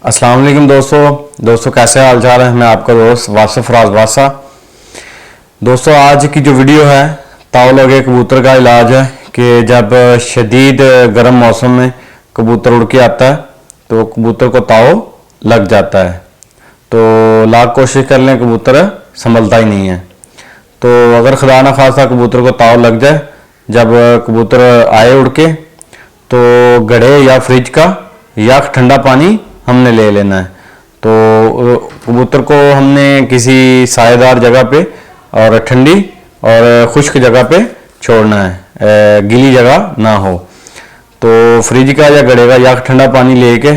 अस्सलाम वालेकुम दोस्तों कैसे हाल चाल है। मैं आपका दोस्त वासिफ राज वासा। दोस्तों आज की जो वीडियो है ताव लगे कबूतर का इलाज है कि जब शदीद गर्म मौसम में कबूतर उड़ के आता है तो कबूतर को ताव लग जाता है। तो लाख कोशिश कर लें कबूतर संभलता ही नहीं है। तो अगर खुदा न खासा कबूतर को ताव लग जाए, जब कबूतर आए उड़ के, तो गढ़े या फ्रिज का या ठंडा पानी हमने ले लेना है। तो कबूतर को हमने किसी सायेदार जगह पे और ठंडी और खुश्क जगह पे छोड़ना है, गीली जगह ना हो। तो फ्रिज का या गड़े का या ठंडा पानी लेके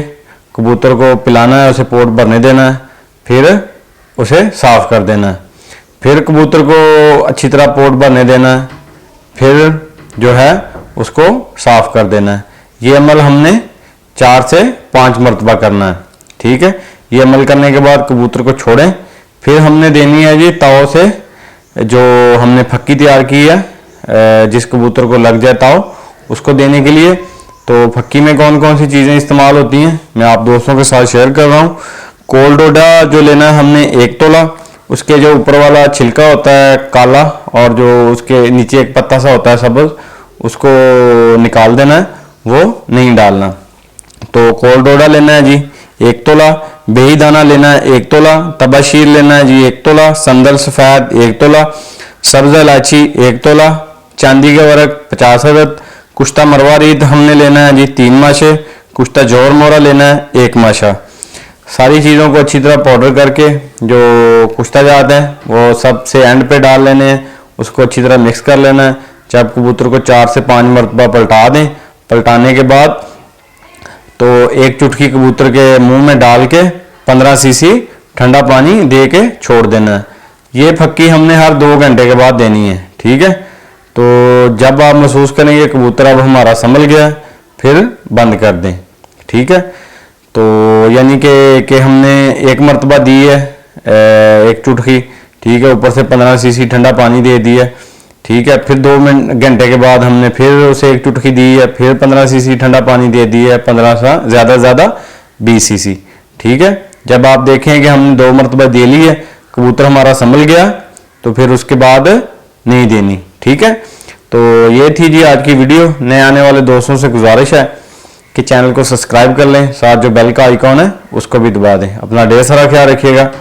कबूतर को पिलाना है, उसे पोट भरने देना है, फिर उसे साफ कर देना है। फिर कबूतर को अच्छी तरह पोट भरने देना है, फिर जो है उसको साफ कर देना है। ये अमल हमने 4 से 5 मरतबा करना है। ठीक है, ये अमल करने के बाद कबूतर को छोड़ें। फिर हमने देनी है जी ताव से जो हमने फक्की तैयार की है, जिस कबूतर को लग जाए ताव उसको देने के लिए। तो फक्की में कौन कौन सी चीज़ें इस्तेमाल होती हैं मैं आप दोस्तों के साथ शेयर कर रहा हूँ। कोल्ड डोडा जो लेना है हमने 1 तोला, उसके जो ऊपर वाला छिलका होता है काला और जो उसके नीचे एक पत्ता सा होता है सब्ज, उसको निकाल देना है, वो नहीं डालना। तो कोल्ड डोडा लेना है जी 1 तोला, बेही दाना लेना है 1 तोला, तबाशीर लेना है जी 1 तोला, संदल सफ़ेद 1 तोला, सब्ज इलायची 1 तोला, चांदी के वर्क 50 अदद, कुश्ता मरवा रीत हमने लेना है जी 3 माशे, कुश्ता जोर मोरा लेना है 1 माशा। सारी चीज़ों को अच्छी तरह पाउडर करके जो कुश्ता जाते हैं वो सबसे एंड पे डाल लेने हैं, उसको अच्छी तरह मिक्स कर लेना है। जब कबूतर को 4 से 5 मरतबा पलटा दें, पलटाने के बाद तो 1 चुटकी कबूतर के मुंह में डाल के 15 सीसी ठंडा पानी दे के छोड़ देना है। ये फक्की हमने हर 2 घंटे के बाद देनी है। ठीक है, तो जब आप महसूस करेंगे कबूतर अब हमारा संभल गया है, फिर बंद कर दें। ठीक है, तो यानी कि हमने 1 मरतबा दी है 1 चुटकी, ठीक है, ऊपर से 15 सीसी ठंडा पानी दे दिया। ठीक है, फिर 2 घंटे के बाद हमने फिर उसे 1 चुटकी दी है, फिर 15 सीसी ठंडा पानी दे दिया है, 15 सा ज़्यादा 20 सीसी। ठीक है, जब आप देखें कि हमने 2 मरतबा दे ली है, कबूतर हमारा संभल गया, तो फिर उसके बाद नहीं देनी। ठीक है, तो ये थी जी आज की वीडियो। नए आने वाले दोस्तों से गुजारिश है कि चैनल को सब्सक्राइब कर लें, साथ जो बेल का आइकॉन है उसको भी दबा दें। अपना ढेर सारा ख्याल रखिएगा।